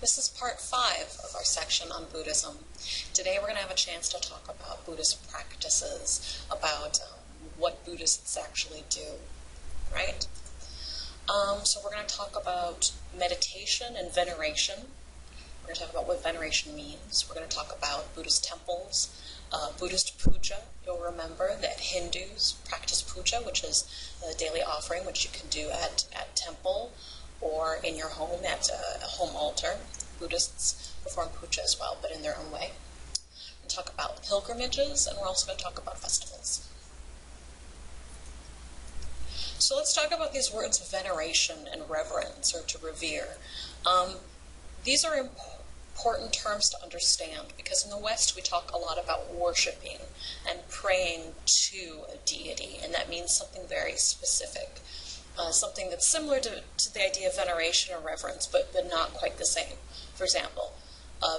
This is part 5 of our section on Buddhism. Today we're going to have a chance to talk about Buddhist practices, about what Buddhists actually do, right? So we're going to talk about meditation and veneration. We're going to talk about what veneration means. We're going to talk about Buddhist temples, Buddhist puja. You'll remember that Hindus practice puja, which is a daily offering, which you can do at temple or in your home at a home altar. Buddhists perform puja as well, but in their own way. We're going to talk about pilgrimages, and we're also going to talk about festivals. So let's talk about these words veneration and reverence, or to revere. These are important terms to understand because in the West we talk a lot about worshiping and praying to a deity, and that means something very specific. Something that's similar to the idea of veneration or reverence, but not quite the same. For example,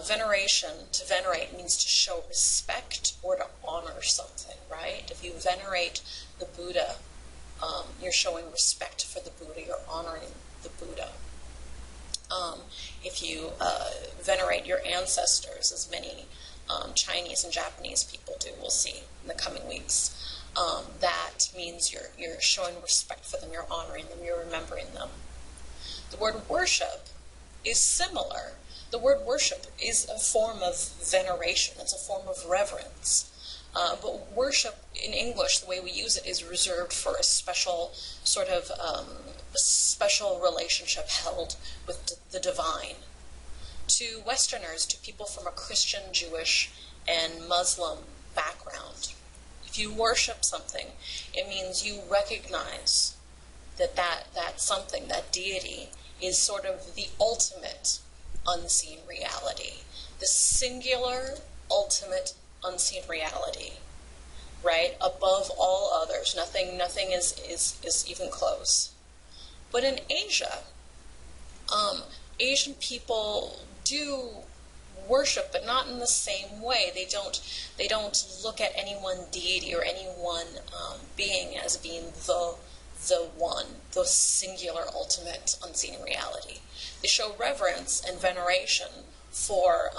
veneration, to venerate, means to show respect or to honor something, right? If you venerate the Buddha, you're showing respect for the Buddha, you're honoring the Buddha. If you venerate your ancestors, as many Chinese and Japanese people do, we'll see in the coming weeks, that means you're showing respect for them, you're honoring them, you're remembering them. The word worship is similar. The word worship is a form of veneration, it's a form of reverence. But worship in English, the way we use it, is reserved for a special sort of special relationship held with the divine. To Westerners, to people from a Christian, Jewish, and Muslim background, if you worship something, it means you recognize that something, that deity, is sort of the ultimate unseen reality, the singular, ultimate unseen reality, right? Above all others, nothing is even close. But in Asia, Asian people do worship, but not in the same way. They don't look at any one deity or any one being as being the one, the singular, ultimate, unseen reality. They show reverence and veneration for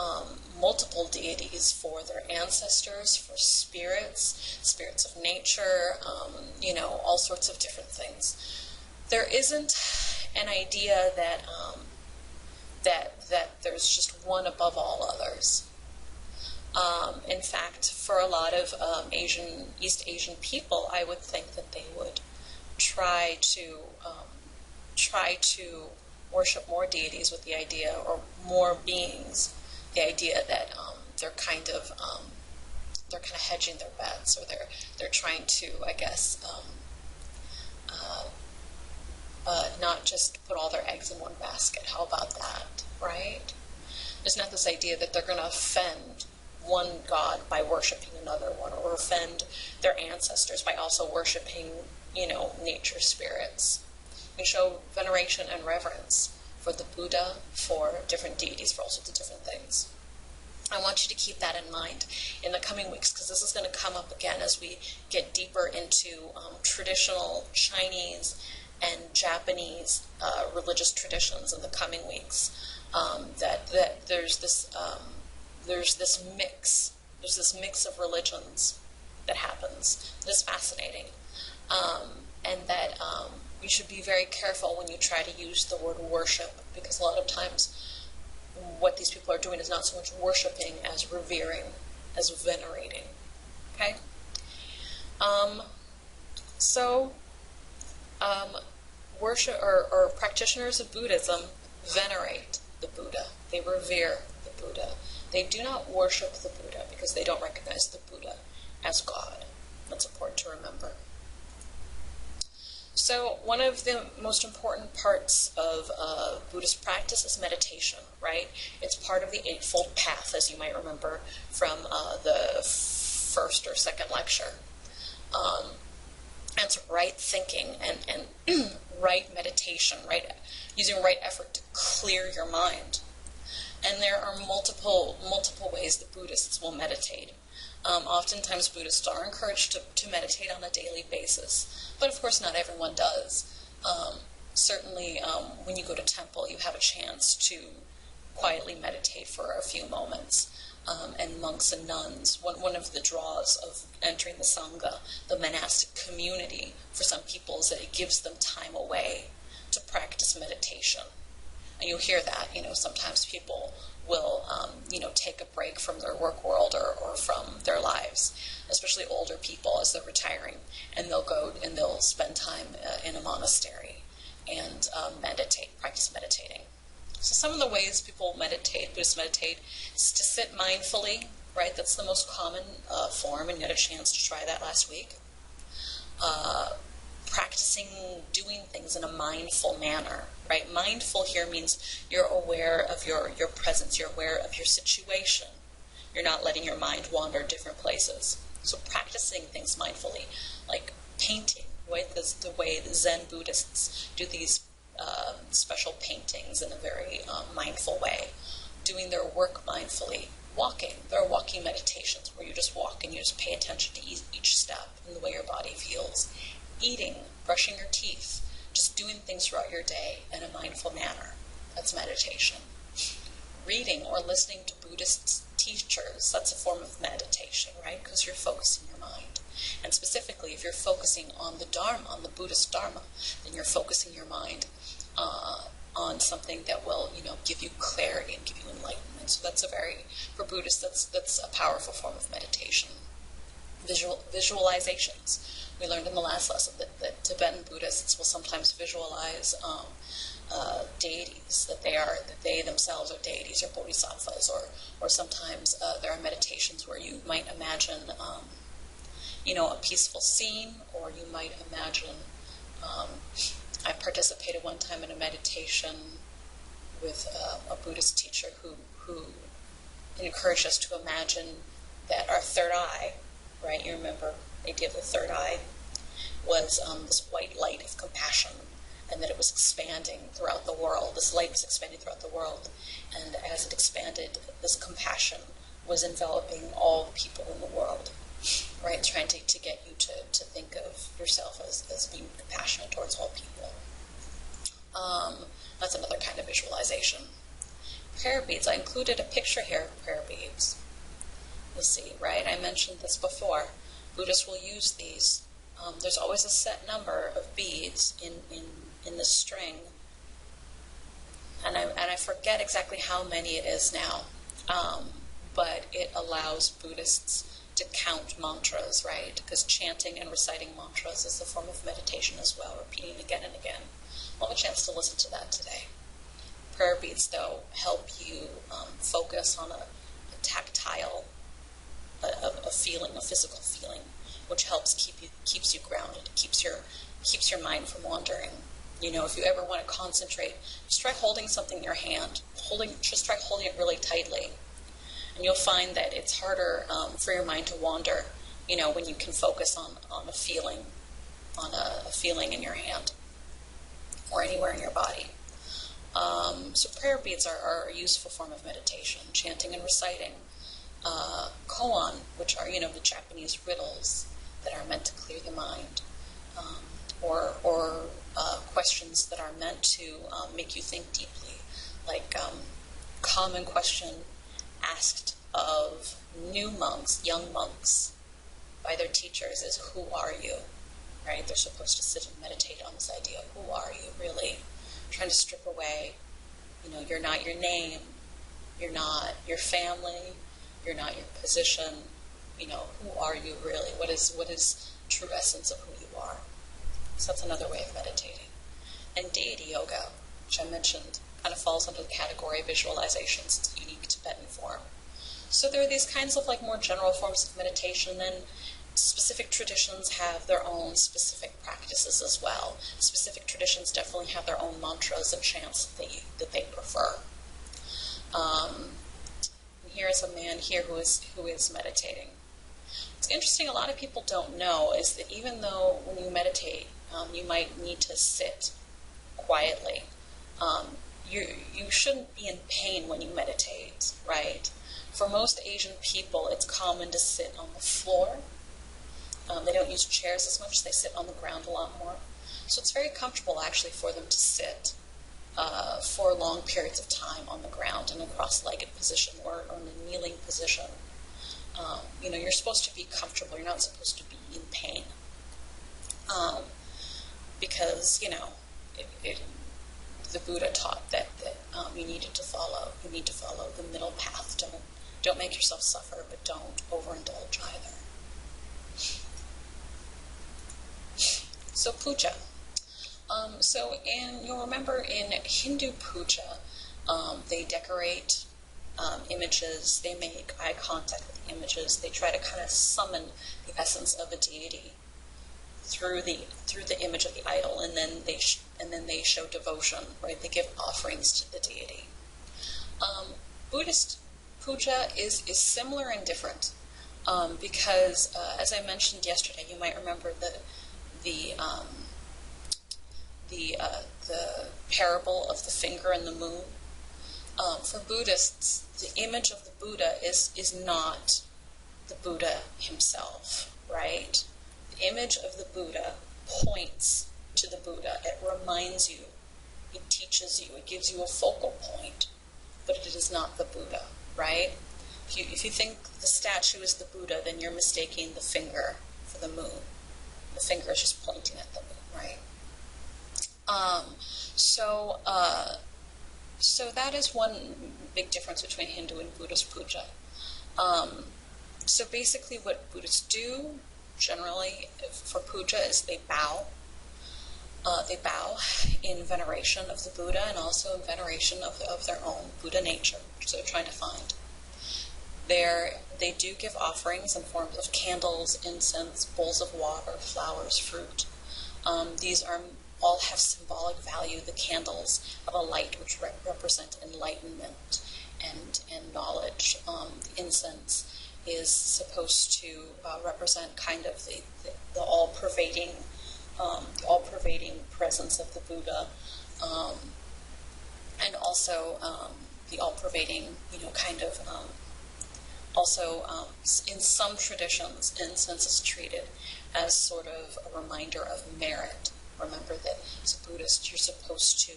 multiple deities, for their ancestors, for spirits of nature, all sorts of different things. There isn't an idea that there's just one above all others. In fact, for a lot of East Asian people, I would think that they would try to worship more deities with the idea, or more beings, the idea that they're kind of hedging their bets, or they're trying to, I guess, not just put all their eggs in one basket. How about that, right? There's not this idea that they're going to offend one god by worshiping another one, or offend their ancestors by also worshiping, nature spirits. We show veneration and reverence for the Buddha, for different deities, for all sorts of different things. I want you to keep that in mind in the coming weeks, because this is going to come up again as we get deeper into traditional Chinese and Japanese religious traditions in the coming weeks. That there's this mix of religions that happens. It's fascinating, and that we should be very careful when you try to use the word worship, because a lot of times what these people are doing is not so much worshiping as revering, as venerating. Okay? Worship or practitioners of Buddhism venerate the Buddha. They revere the Buddha. They do not worship the Buddha because they don't recognize the Buddha as God. That's important to remember. So one of the most important parts of Buddhist practice is meditation, right? It's part of the Eightfold Path, as you might remember from the first or second lecture. And it's right thinking and right meditation, right, using right effort to clear your mind. And there are multiple ways that Buddhists will meditate. Oftentimes Buddhists are encouraged to meditate on a daily basis, but of course not everyone does. Certainly when you go to temple, you have a chance to quietly meditate for a few moments. And monks and nuns, one of the draws of entering the Sangha, the monastic community, for some people is that it gives them time away to practice meditation. And you'll hear that, sometimes people will, take a break from their work world or from their lives, especially older people as they're retiring, and they'll go and they'll spend time in a monastery and meditate, practice meditating. So some of the ways people meditate, Buddhists meditate, is to sit mindfully, right? That's the most common form, and you had a chance to try that last week. Practicing doing things in a mindful manner, right? Mindful here means you're aware of your presence, you're aware of your situation. You're not letting your mind wander different places. So practicing things mindfully, like painting, right? The way the Zen Buddhists do these special paintings in a very mindful way, doing their work mindfully, walking. There are walking meditations where you just walk and you just pay attention to each step and the way your body feels. Eating, brushing your teeth, just doing things throughout your day in a mindful manner. That's meditation. Reading or listening to Buddhist teachers, that's a form of meditation, right? Because you're focusing your mind. And specifically, if you're focusing on the Dharma, on the Buddhist Dharma, then you're focusing your mind on something that will, give you clarity and give you enlightenment. So that's for Buddhists, that's a powerful form of meditation. Visualizations. We learned in the last lesson that Tibetan Buddhists will sometimes visualize deities, that they themselves are deities or bodhisattvas, or sometimes there are meditations where you might imagine a peaceful scene, or you might imagine. I participated one time in a meditation with a Buddhist teacher who encouraged us to imagine that our third eye, right? You remember the idea of the third eye was this white light of compassion, and that it was expanding throughout the world. This light was expanding throughout the world, and as it expanded, this compassion was enveloping all the people in the world, right? Trying to get you to think of yourself as being compassionate towards all people. That's another kind of visualization. Prayer beads. I included a picture here of prayer beads. You'll see, right? I mentioned this before. Buddhists will use these. There's always a set number of beads in the string, and I forget exactly how many it is now, but it allows Buddhists to count mantras, right? Because chanting and reciting mantras is a form of meditation as well, repeating again and again. We'll have a chance to listen to that today. Prayer beads, though, help you focus on a tactile, a feeling, a physical feeling, which helps keeps you grounded, keeps your mind from wandering. If you ever want to concentrate, just try holding something in your hand. Just try holding it really tightly, and you'll find that it's harder for your mind to wander. When you can focus on a feeling, in your hand or anywhere in your body. So prayer beads are a useful form of meditation, chanting and reciting. Koan, which are, the Japanese riddles that are meant to clear the mind, or questions that are meant to make you think deeply, like common question asked of new monks, young monks, by their teachers is, who are you? Right? They're supposed to sit and meditate on this idea of who are you, really, trying to strip away, you're not your name, you're not your family, you're not your position, who are you really? What is true essence of who you are? So that's another way of meditating. And deity yoga, which I mentioned, kind of falls under the category of visualizations. It's a unique Tibetan form. So there are these kinds of more general forms of meditation, and then specific traditions have their own specific practices as well. Specific traditions definitely have their own mantras and chants that they prefer. Here is a man here who is meditating. What's interesting, a lot of people don't know, is that even though when you meditate, you might need to sit quietly, you shouldn't be in pain when you meditate, right? For most Asian people, it's common to sit on the floor. They don't use chairs as much, they sit on the ground a lot more. So it's very comfortable, actually, for them to sit. for long periods of time on the ground in a cross-legged position or in a kneeling position. You're supposed to be comfortable. You're not supposed to be in pain. Because, the Buddha taught that you need to follow the middle path. Don't make yourself suffer, but don't overindulge either. So puja. You'll remember in Hindu puja, they decorate images, they make eye contact with images, they try to kind of summon the essence of a deity through the image of the idol, and then they show devotion, right? They give offerings to the deity. Buddhist puja is similar and different because, as I mentioned yesterday, you might remember the parable of the finger and the moon. For Buddhists, the image of the Buddha is not the Buddha himself, right? The image of the Buddha points to the Buddha. It reminds you, it teaches you, it gives you a focal point, but it is not the Buddha, right? If you think the statue is the Buddha, then you're mistaking the finger for the moon. The finger is just pointing at the moon, right? So that is one big difference between Hindu and Buddhist puja. So basically what Buddhists do generally for puja is they bow. They bow in veneration of the Buddha and also in veneration of their own Buddha nature, which they're trying to find. They do give offerings in forms of candles, incense, bowls of water, flowers, fruit. These all have symbolic value. The candles have a light which represent enlightenment and knowledge. The incense is supposed to represent kind of the all-pervading presence of the Buddha, and also the all-pervading, in some traditions, incense is treated as sort of a reminder of merit. Remember that as a Buddhist, you're supposed to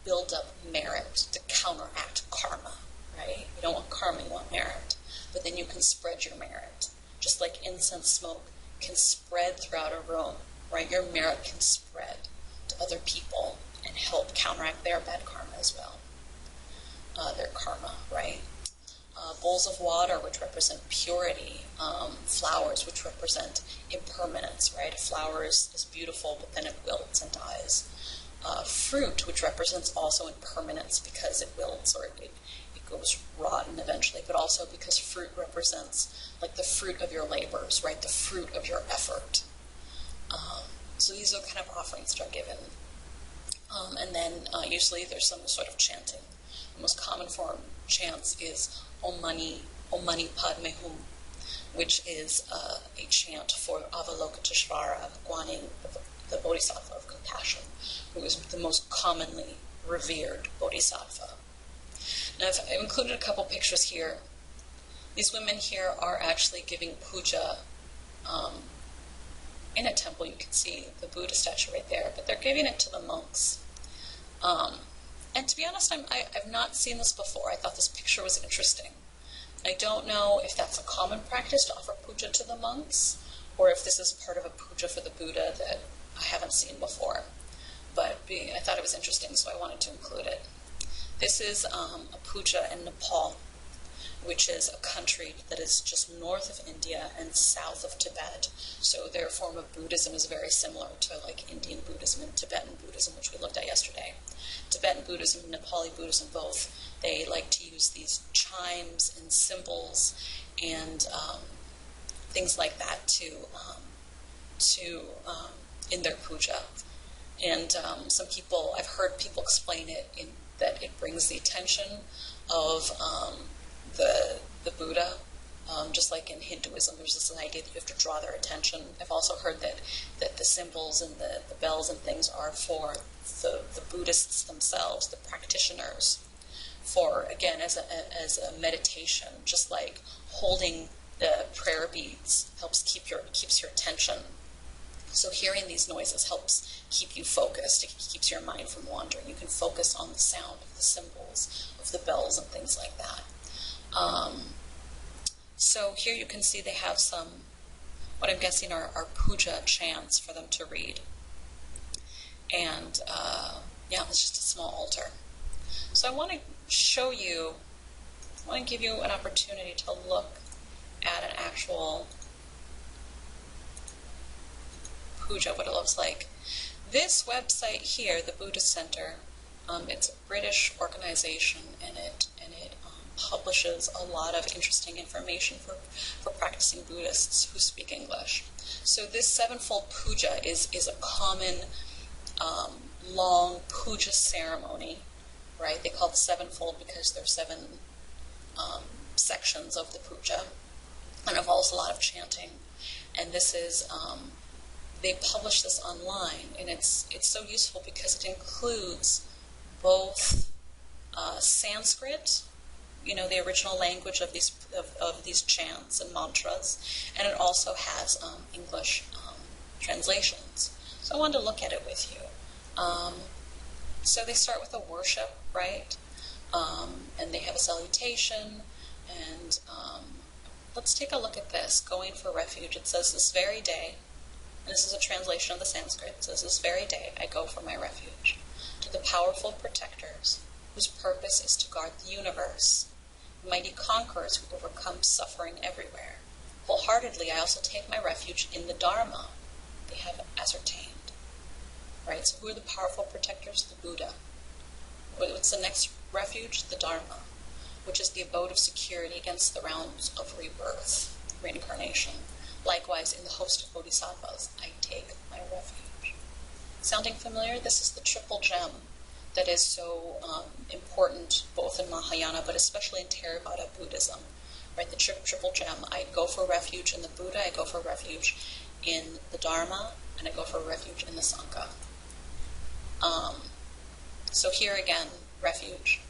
build up merit to counteract karma, right? You don't want karma, you want merit. But then you can spread your merit. Just like incense smoke can spread throughout a room, right? Your merit can spread to other people and help counteract their bad karma as well. Their karma, right? Bowls of water, which represent purity. Flowers, which represent impermanence, right? A flower is beautiful, but then it wilts and dies. Fruit, which represents also impermanence because it wilts or it goes rotten eventually, but also because fruit represents like the fruit of your labors, right? The fruit of your effort. So these are kind of offerings that are given. And then usually there's some sort of chanting. The most common form of chants is Om Mani Padme Hum, which is a chant for Avalokiteshvara, Guanyin, the Bodhisattva of compassion, who is the most commonly revered Bodhisattva. Now, I've included a couple pictures here. These women here are actually giving puja in a temple. You can see the Buddha statue right there, but they're giving it to the monks. And to be honest, I've not seen this before. I thought this picture was interesting. I don't know if that's a common practice to offer puja to the monks, or if this is part of a puja for the Buddha that I haven't seen before. But I thought it was interesting, so I wanted to include it. This is a puja in Nepal, which is a country that is just north of India and south of Tibet. So their form of Buddhism is very similar to like Indian Buddhism and Tibetan Buddhism, which we looked at yesterday. Tibetan Buddhism and Nepali Buddhism both, they like to use these chimes and symbols and things like that to in their puja. And some people, I've heard people explain it that it brings the attention of the Buddha, just like in Hinduism, there's this idea that you have to draw their attention. I've also heard that the symbols and the bells and things are for the Buddhists themselves, the practitioners, for, again, as a meditation, just like holding the prayer beads keeps your attention So hearing these noises helps keep you focused. It keeps your mind from wandering. You can focus on the sound of the symbols, of the bells and things like that. So here you can see they have some, what I'm guessing are puja chants for them to read. And yeah, it's just a small altar. So I want to show you, I want to give you an opportunity to look at an actual puja, what it looks like. This website here, the Buddhist Center, it's a British organization, and it publishes a lot of interesting information for practicing Buddhists who speak English. So this sevenfold puja is a common long puja ceremony, right? They call it sevenfold because there are 7 sections of the puja, and involves a lot of chanting. And this is they publish this online, and it's so useful because it includes both Sanskrit, the original language of these chants and mantras, and it also has English translations. So I wanted to look at it with you. So they start with a worship, right? And they have a salutation, and let's take a look at this. Going for refuge. It says, this very day, and this is a translation of the Sanskrit, it says, this very day I go for my refuge, to the powerful protectors, whose purpose is to guard the universe, mighty conquerors who overcome suffering everywhere. Wholeheartedly I also take my refuge in the Dharma they have ascertained. Right, so who are the powerful protectors? The Buddha. What's the next refuge? The Dharma, which is the abode of security against the rounds of rebirth, reincarnation. Likewise, in the host of bodhisattvas, I take my refuge. Sounding familiar? This is the triple gem that is so important both in Mahayana, but especially in Theravada Buddhism. Right, the triple gem. I go for refuge in the Buddha, I go for refuge in the Dharma, and I go for refuge in the Sangha. So here again, refuge.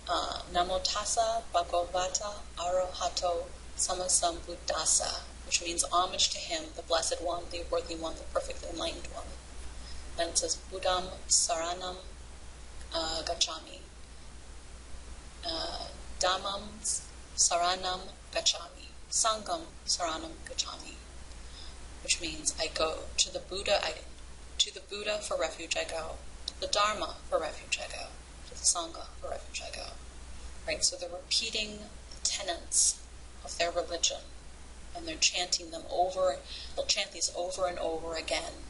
Namo tassa bhagavata arahato sammasambuddhassa, which means homage to him, the blessed one, the worthy one, the perfectly enlightened one. Then it says Buddham saranam gacchami. Dhammam saranam gacchami. Sangham saranam gacchami. Which means I go to the Buddha, to the Buddha for refuge I go. To the Dharma for refuge I go. To the Sangha for refuge I go. Right, so they're repeating the tenets of their religion, and they're chanting them over. They'll chant these over and over again.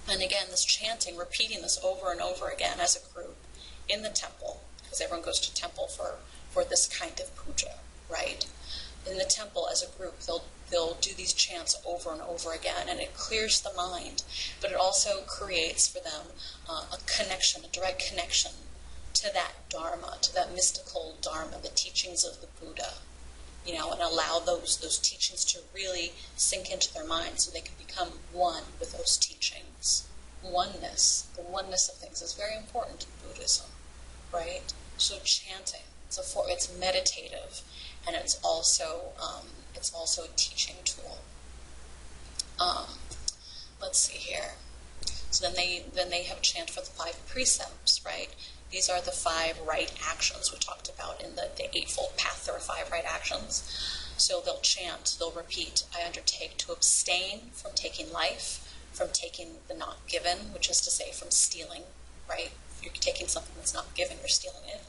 And again, this chanting, repeating this over and over again as a group in the temple, because everyone goes to temple for this kind of puja, right? In the temple as a group, they'll do these chants over and over again, and it clears the mind, but it also creates for them a connection, a direct connection to that Dharma, to that mystical Dharma, the teachings of the Buddha, and allow those teachings to really sink into their minds so they can become one with those teachings. Oneness, the oneness of things is very important in Buddhism, right? So chanting, it's meditative, and it's also a teaching tool. Let's see here. So then they have a chant for the 5 precepts, right? These are the 5 right actions we talked about in the Eightfold Path. There are 5 right actions. So they'll chant, they'll repeat, I undertake to abstain from taking life, from taking the not given, which is to say from stealing, right? If you're taking something that's not given, you're stealing it.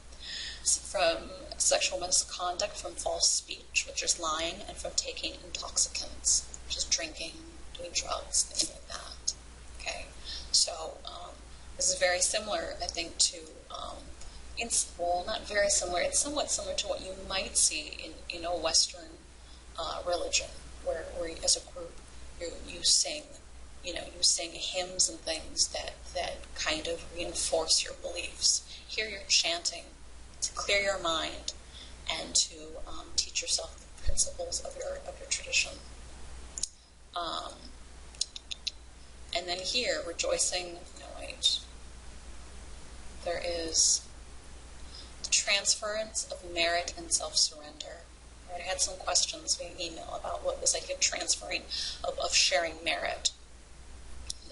From sexual misconduct, from false speech, which is lying, and from taking intoxicants, which is drinking, doing drugs, things like that. Okay, so this is very similar, I think, to, not very similar, it's somewhat similar to what you might see in a Western religion, where as a group you sing, you sing hymns and things that kind of reinforce your beliefs. Here you're chanting to clear your mind and to teach yourself the principles of your tradition. And then here, rejoicing, there is the transference of merit and self-surrender. Right? I had some questions via email about what this idea of transferring, of sharing merit.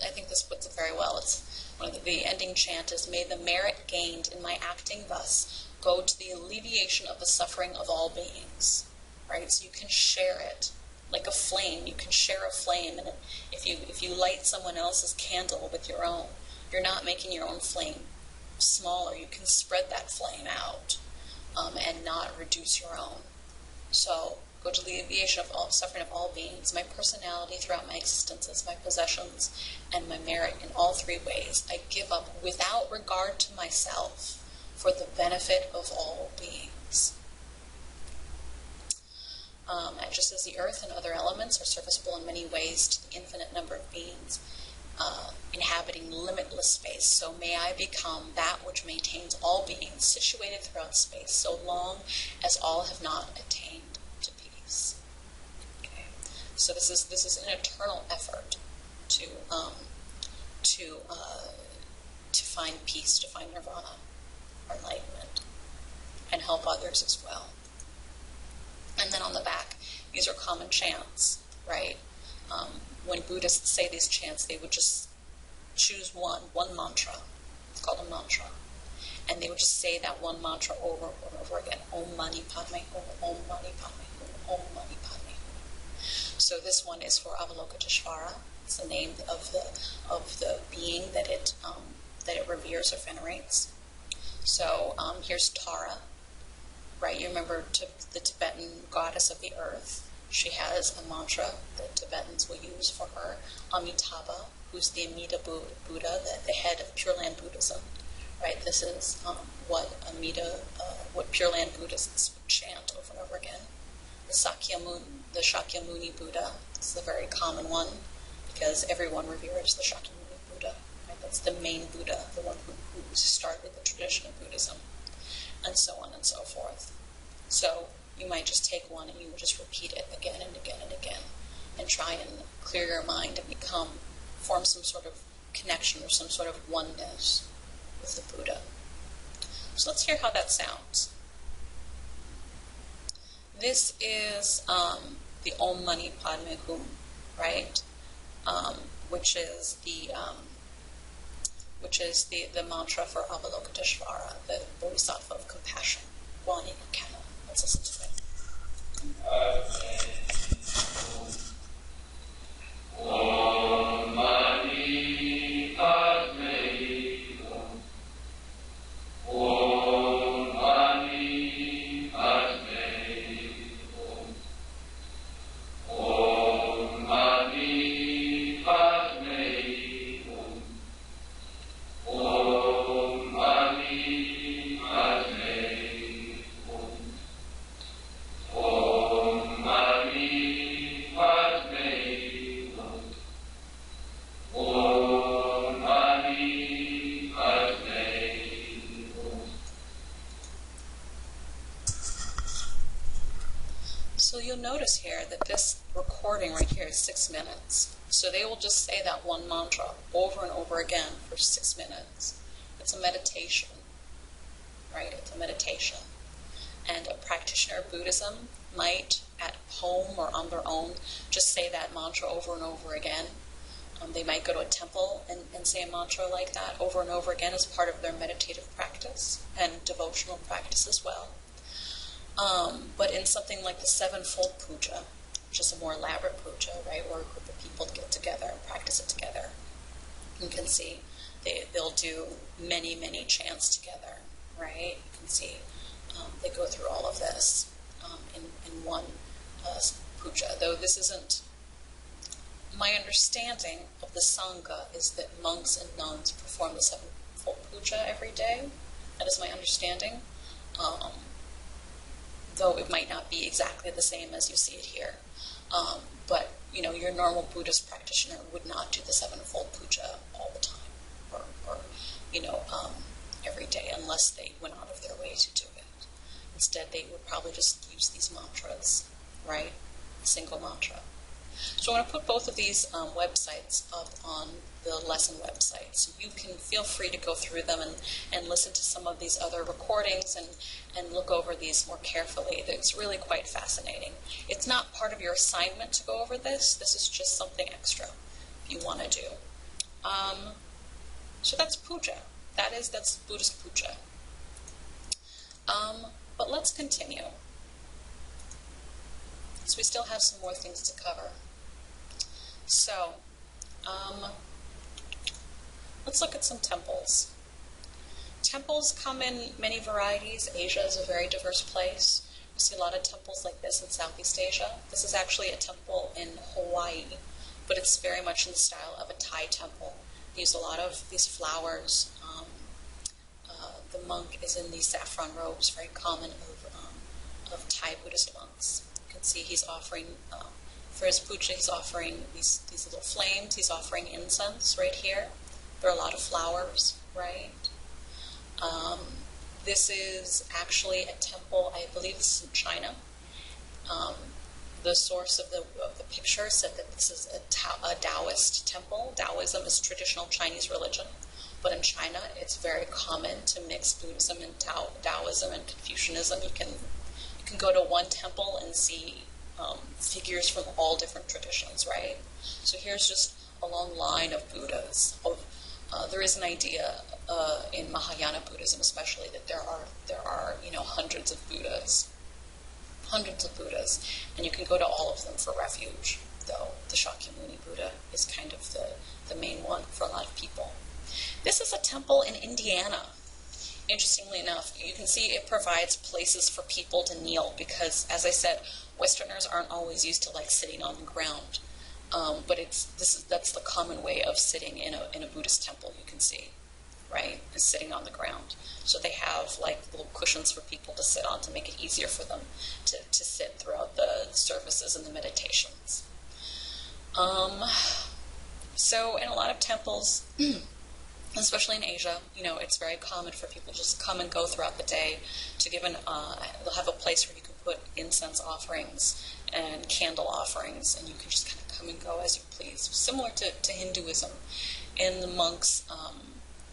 I think this puts it very well. It's one of the ending chant is, "May the merit gained in my acting thus go to the alleviation of the suffering of all beings." Right? So you can share it like a flame. You can share a flame, and if you light someone else's candle with your own, you're not making your own flame smaller. You can spread that flame out and not reduce your own. So go to the alleviation of all suffering of all beings. My personality throughout my existences, my possessions, and my merit in all three ways, I give up without regard to myself for the benefit of all beings. And just as the earth and other elements are serviceable in many ways to the infinite number of beings inhabiting limitless space, so may I become that which maintains all beings situated throughout space, so long as all have not attained to peace. Okay. So this is an eternal effort to find peace, to find nirvana, or enlightenment, and help others as well. And then on the back, these are common chants, right? When Buddhists say these chants, they would just choose one mantra. It's called a mantra. And they would just say that one mantra over and over again. Om Mani Padme Hum, Om Mani Padme Hum, Om Mani Padme Hum. So this one is for Avalokiteshvara. It's the name of the being that it reveres or venerates. So here's Tara. Right, you remember the Tibetan goddess of the earth. She has a mantra that Tibetans will use for her. Amitabha, who's the Amida Buddha, the head of Pure Land Buddhism. Right, this is what Pure Land Buddhists would chant over and over again. The Shakyamuni Buddha is the very common one because everyone reveres the Shakyamuni Buddha. Right? That's the main Buddha, the one who started the tradition of Buddhism, and so on and so forth. So you might just take one and you would just repeat it again and again and again and try and clear your mind and form some sort of connection or some sort of oneness with the Buddha. So let's hear how that sounds. This is the Om Mani Padme Hum, right? Which is the mantra for Avalokiteshvara, the Bodhisattva of compassion. Guani Kukana. Let's listen to it. Om Mani Padme Hum. Om Mani Padme Hum. Om Mani Padme Hum. Om Mani Padme Hum. Om Mani Padme Hum. Om Mani Padme Hum. So you'll notice here that this recording right here is 6 minutes. So they will just say that one mantra over and over again for 6 minutes. It's a meditation, right? It's a meditation. And a practitioner of Buddhism might, at home or on their own, just say that mantra over and over again. They might go to a temple and say a mantra like that over and over again as part of their meditative practice and devotional practice as well. But in something like the sevenfold puja, which is a more elaborate puja, right, where a group of people get together and practice it together, you can see they'll do many, many chants together, right? You can see they go through all of this in one puja, though this isn't. My understanding of the Sangha is that monks and nuns perform the sevenfold puja every day. That is my understanding. Though it might not be exactly the same as you see it here. But, your normal Buddhist practitioner would not do the sevenfold puja all the time or every day unless they went out of their way to do it. Instead, they would probably just use these mantras, right? A single mantra. So I'm going to put both of these websites up on the lesson website. So you can feel free to go through them and listen to some of these other recordings and look over these more carefully. It's really quite fascinating. It's not part of your assignment to go over this. This is just something extra if you want to do. So that's puja. That's Buddhist puja. But let's continue. So we still have some more things to cover. So, let's look at some temples. Temples come in many varieties. Asia is a very diverse place. You see a lot of temples like this in Southeast Asia. This is actually a temple in Hawaii, but it's very much in the style of a Thai temple. They use a lot of these flowers. The monk is in these saffron robes, very common of Thai Buddhist monks. You can see he's offering, for his puja, he's offering these little flames. He's offering incense right here. There are a lot of flowers, right? This is actually a temple, I believe this is in China. The source of the picture said that this is a Taoist temple. Taoism is traditional Chinese religion, but in China it's very common to mix Buddhism and Taoism and Confucianism. You can go to one temple and see figures from all different traditions, right? So here's just a long line of Buddhas. There is an idea in Mahayana Buddhism, especially, that there are hundreds of Buddhas, and you can go to all of them for refuge. Though the Shakyamuni Buddha is kind of the main one for a lot of people. This is a temple in Indiana. Interestingly enough, you can see it provides places for people to kneel because, as I said, Westerners aren't always used to sitting on the ground. But that's the common way of sitting in a Buddhist temple. You can see, right, is sitting on the ground. So they have little cushions for people to sit on to make it easier for them to sit throughout the services and the meditations. So in a lot of temples, especially in Asia, it's very common for people to just come and go throughout the day to they'll have a place where you can put incense offerings and candle offerings, and you can just kind of come and go as you please, similar to Hinduism. And the monks,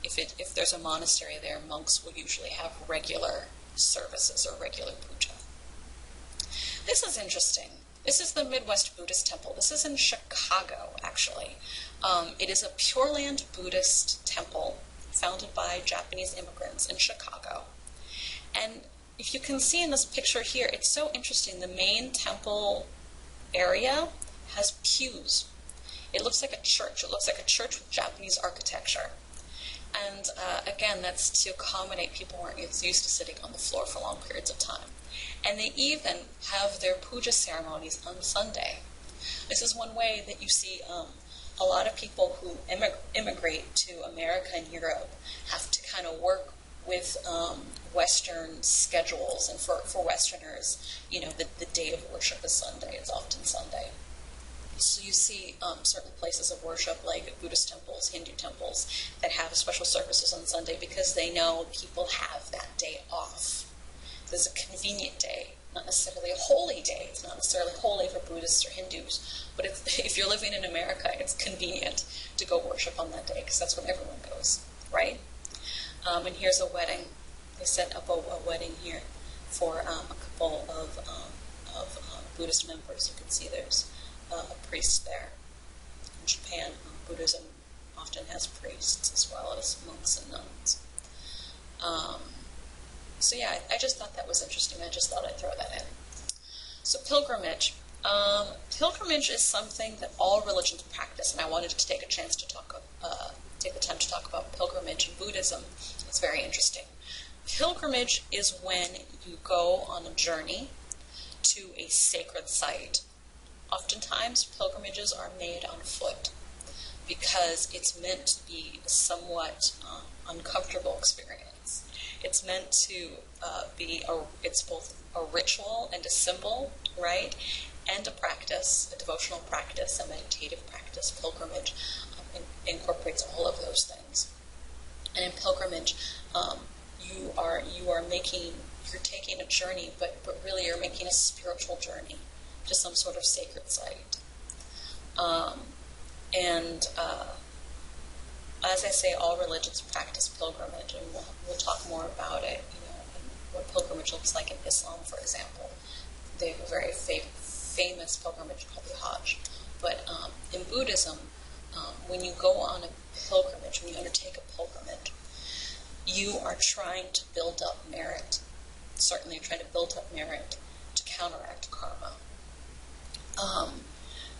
if there's a monastery there, monks will usually have regular services or regular puja. This is interesting. This is the Midwest Buddhist Temple. This is in Chicago, actually. It is a Pure Land Buddhist temple founded by Japanese immigrants in Chicago. And if you can see in this picture here, it's so interesting. The main temple area has pews. It looks like a church. It looks like a church with Japanese architecture. And again, that's to accommodate people who aren't used to sitting on the floor for long periods of time. And they even have their puja ceremonies on Sunday. This is one way that you see a lot of people who immigrate to America and Europe have to kind of work with Western schedules. And for Westerners, the day of worship is Sunday. It's often Sunday. So you see certain places of worship, like Buddhist temples, Hindu temples, that have special services on Sunday because they know people have that day off. There's a convenient day, not necessarily a holy day. It's not necessarily holy for Buddhists or Hindus, but if you're living in America, it's convenient to go worship on that day because that's when everyone goes, right? And here's a wedding. They set up a wedding here for a couple of Buddhist members. You can see there's a priest there. In Japan, Buddhism often has priests as well as monks and nuns. So yeah, I just thought that was interesting. I just thought I'd throw that in. So pilgrimage. Pilgrimage is something that all religions practice, and I wanted to take a time to talk about pilgrimage in Buddhism. It's very interesting. Pilgrimage is when you go on a journey to a sacred site. Oftentimes, pilgrimages are made on foot because it's meant to be a somewhat uncomfortable experience. It's meant to it's both a ritual and a symbol, right? And a practice, a devotional practice, a meditative practice. Pilgrimage incorporates all of those things. And in pilgrimage, you're taking a journey, but really you're making a spiritual journey to some sort of sacred site. As I say, all religions practice pilgrimage, and we'll talk more about it, and what pilgrimage looks like in Islam, for example. They have a very famous pilgrimage called the Hajj. But in Buddhism, when you go on a pilgrimage, when you undertake a pilgrimage, you are trying to build up merit. Certainly you're trying to build up merit to counteract karma.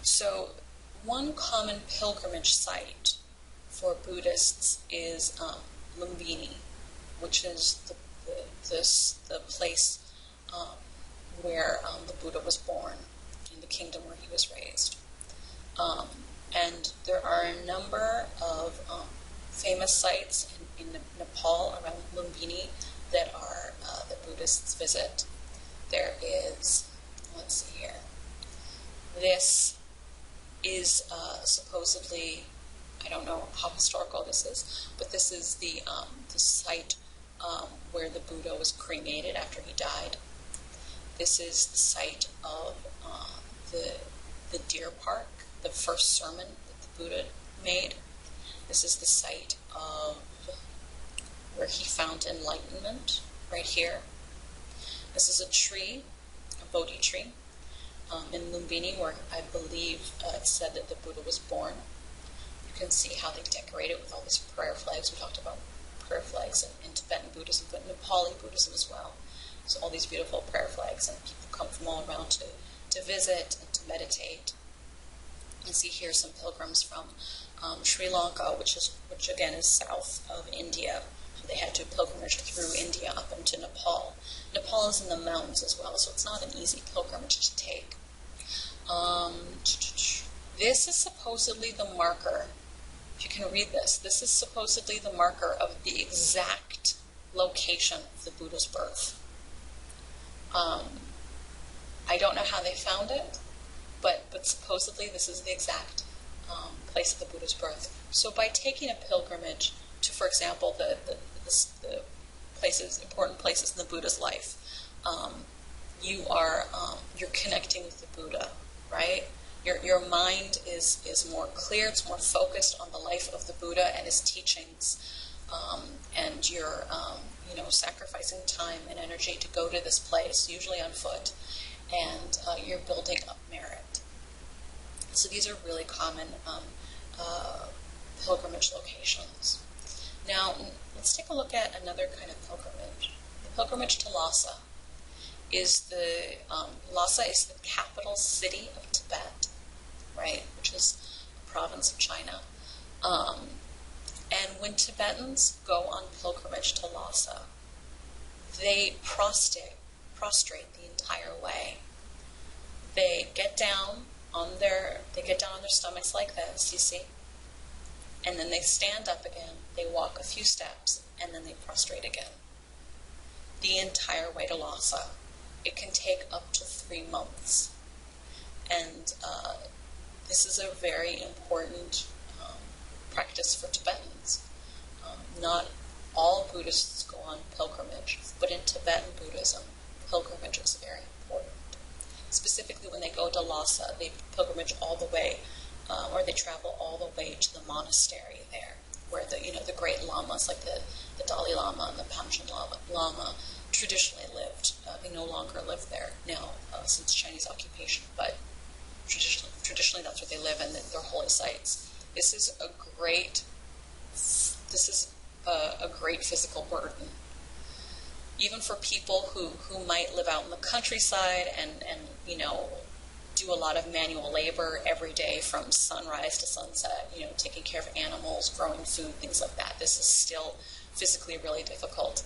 So one common pilgrimage site for Buddhists is Lumbini, which is the place where the Buddha was born, in the kingdom where he was raised. And there are a number of famous sites in Nepal around Lumbini that are that Buddhists visit. There is, let's see here, this is supposedly, I don't know how historical this is, but this is the site where the Buddha was cremated after he died. This is the site of the deer park, the first sermon that the Buddha made. This is the site of where he found enlightenment, right here. This is a tree, a Bodhi tree, in Lumbini, where I believe it's said that the Buddha was born. You can see how they decorate it with all these prayer flags. We talked about prayer flags in Tibetan Buddhism, but Nepali Buddhism as well. So all these beautiful prayer flags, and people come from all around to visit and to meditate. You see here some pilgrims from Sri Lanka, which again is south of India. So they had to pilgrimage through India up into Nepal. Nepal is in the mountains as well, so it's not an easy pilgrimage to take. This is supposedly the marker. If you can read this, this is supposedly the marker of the exact location of the Buddha's birth. I don't know how they found it, but supposedly this is the exact place of the Buddha's birth. So by taking a pilgrimage to, for example, the places, important places in the Buddha's life, you're connecting with the Buddha, right? Your mind is more clear, it's more focused on the life of the Buddha and his teachings, and you're sacrificing time and energy to go to this place, usually on foot, and you're building up merit. So these are really common pilgrimage locations. Now, let's take a look at another kind of pilgrimage. The pilgrimage to Lhasa is Lhasa is the capital city of Tibet, right, which is a province of China. And when Tibetans go on pilgrimage to Lhasa, they prostrate the entire way. They get down on their stomachs like this, you see, and then they stand up again. They walk a few steps, and then they prostrate again. The entire way to Lhasa. It can take up to 3 months, and this is a very important practice for Tibetans. Not all Buddhists go on pilgrimage, but in Tibetan Buddhism, pilgrimage is very important. Specifically, when they go to Lhasa, they pilgrimage all the way, or they travel all the way to the monastery there, where the great lamas, like the Dalai Lama and the Panchen Lama, traditionally lived. They no longer live there now since Chinese occupation, but traditionally that's where they live, and they're holy sites. This is a great physical burden, even for people who might live out in the countryside and do a lot of manual labor every day from sunrise to sunset, taking care of animals, growing food, things like that. This is still physically really difficult.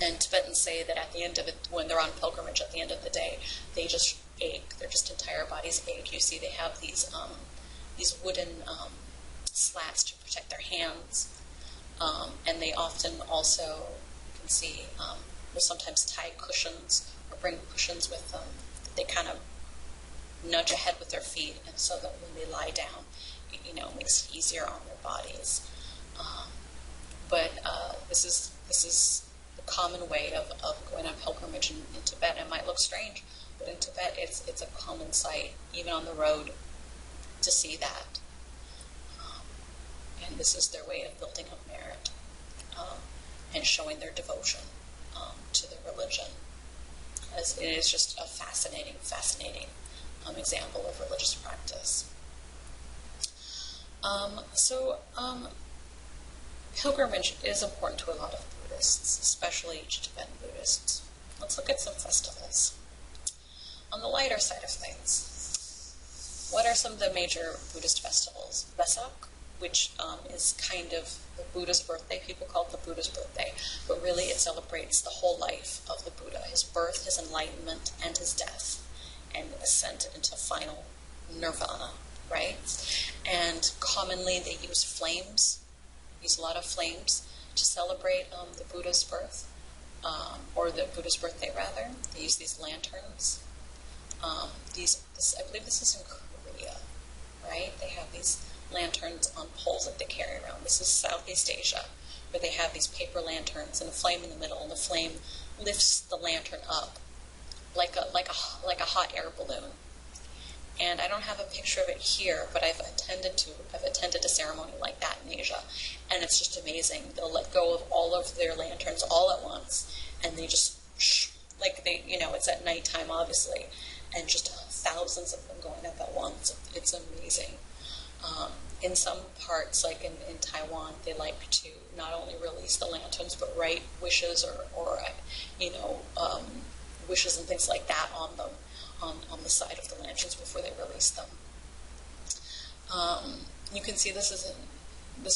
And Tibetans say that at the end of it, when they're on pilgrimage, at the end of the day, they just ache. Their just entire bodies ache. You see, they have these wooden slats to protect their hands, and they often also, you can see, will sometimes tie cushions or bring cushions with them. They kind of nudge ahead with their feet, and so that when they lie down, it makes it easier on their bodies. But this is the common way of going on pilgrimage in Tibet. It might look strange, but in Tibet it's a common sight, even on the road, to see that. And this is their way of building up merit and showing their devotion to their religion. As it is just a fascinating example of religious practice. Pilgrimage is important to a lot of Buddhists, especially Tibetan Buddhists. Let's look at some festivals. On the lighter side of things, what are some of the major Buddhist festivals? Vesak, which is kind of the Buddha's birthday. People call it the Buddha's birthday, but really it celebrates the whole life of the Buddha, his birth, his enlightenment, and his death, and ascent into final nirvana, right? And commonly they use flames, use a lot of flames to celebrate the Buddha's birth, or the Buddha's birthday rather. They use these lanterns. I believe this is in Korea, right? They have these lanterns on poles that they carry around. This is Southeast Asia, where they have these paper lanterns and a flame in the middle, and the flame lifts the lantern up like a hot air balloon. And I don't have a picture of it here, but I've attended a ceremony like that in Asia, and it's just amazing. They'll let go of all of their lanterns all at once, and they just it's at nighttime obviously, and just thousands of them going up at once. It's amazing. In some parts, like in Taiwan, they like to not only release the lanterns, but write wishes or wishes and things like that on them, on the side of the lanterns before they release them. You can see this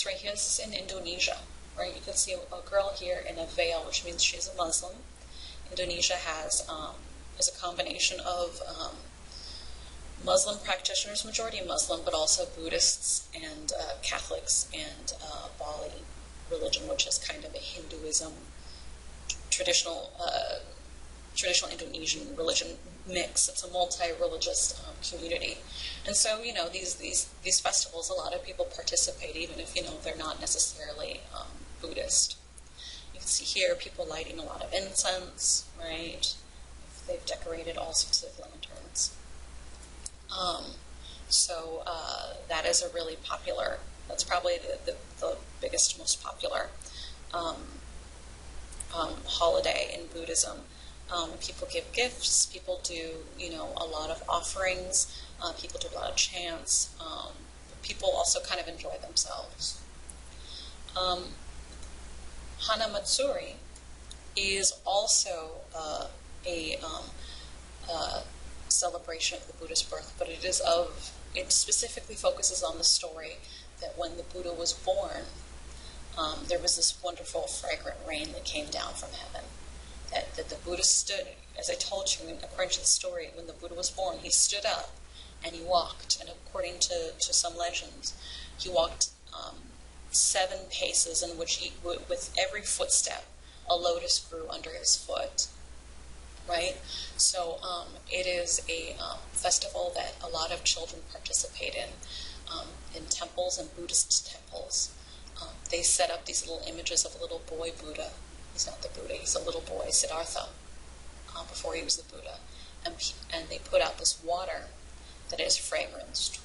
right here. This is in Indonesia, right? You can see a girl here in a veil, which means she's a Muslim. Indonesia is a combination of Muslim practitioners, majority Muslim, but also Buddhists and Catholics and Bali religion, which is kind of a Hinduism, traditional Indonesian religion mix. It's a multi-religious community, and so these festivals, a lot of people participate, even if they're not necessarily Buddhist. You can see here people lighting a lot of incense, right? They've decorated all sorts of lanterns. That is a really popular. That's probably the biggest, most popular holiday in Buddhism. People give gifts. People do a lot of offerings. People do a lot of chants. People also kind of enjoy themselves. Hana Matsuri is also a celebration of the Buddha's birth, but it specifically focuses on the story that when the Buddha was born, there was this wonderful fragrant rain that came down from heaven. That the Buddha stood, as I told you, according to the story, when the Buddha was born, he stood up and he walked, and according to some legends, he walked 7 paces in which with every footstep, a lotus grew under his foot. Right? So it is a festival that a lot of children participate in temples and Buddhist temples. They set up these little images of a little boy Buddha. He's not the Buddha, he's a little boy, Siddhartha, before he was the Buddha. And they put out this water that is fragranced,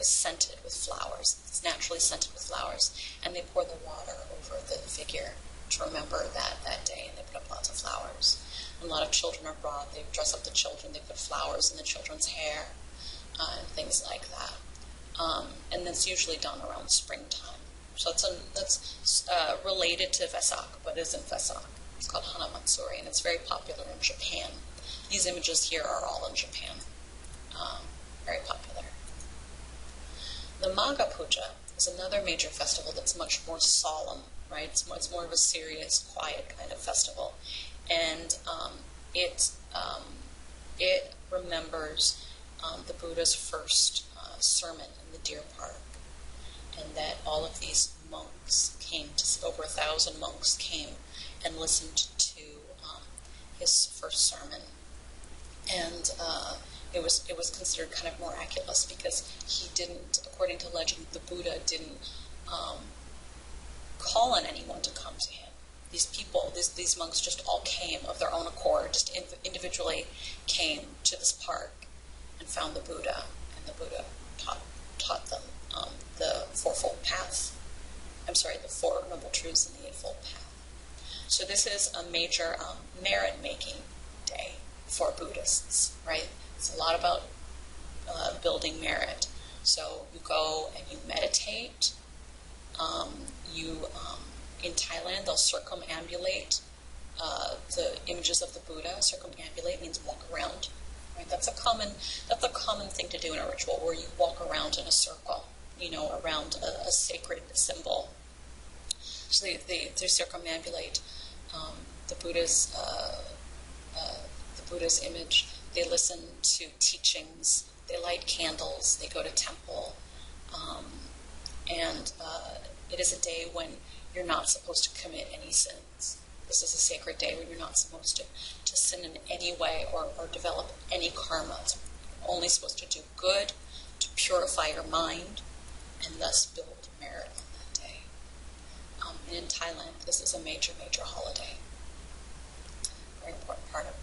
is scented with flowers. It's naturally scented with flowers. And they pour the water over the figure to remember that day, and they put up lots of flowers. And a lot of children are brought. They dress up the children. They put flowers in the children's hair and things like that. And that's usually done around springtime. So that's related to Vesak, but isn't Vesak. It's called Hana Matsuri, and it's very popular in Japan. These images here are all in Japan. Very popular. The Maga Puja is another major festival that's much more solemn, right? It's more of a serious, quiet kind of festival. And it remembers the Buddha's first sermon in the Deer Park, and that all of these monks over 1,000 monks came and listened to his first sermon, and it was considered kind of miraculous because he didn't, according to legend, the Buddha didn't call on anyone to come to him. These people, these monks just all came of their own accord, just individually came to this park and found the Buddha, and the Buddha taught them the Fourfold Path. I'm sorry, the Four Noble Truths and the Eightfold Path. So this is a major merit-making day for Buddhists, right? It's a lot about building merit. So you go and you meditate. In Thailand, they'll circumambulate the images of the Buddha. Circumambulate means walk around. Right? That's a common thing to do in a ritual, where you walk around in a circle, around a sacred symbol. So they circumambulate the Buddha's image. They listen to teachings. They light candles. They go to temple, and it is a day when you're not supposed to commit any sins. This is a sacred day when you're not supposed to sin in any way or develop any karma. You're only supposed to do good, to purify your mind, and thus build merit on that day. And in Thailand, this is a major, major holiday. Very important part of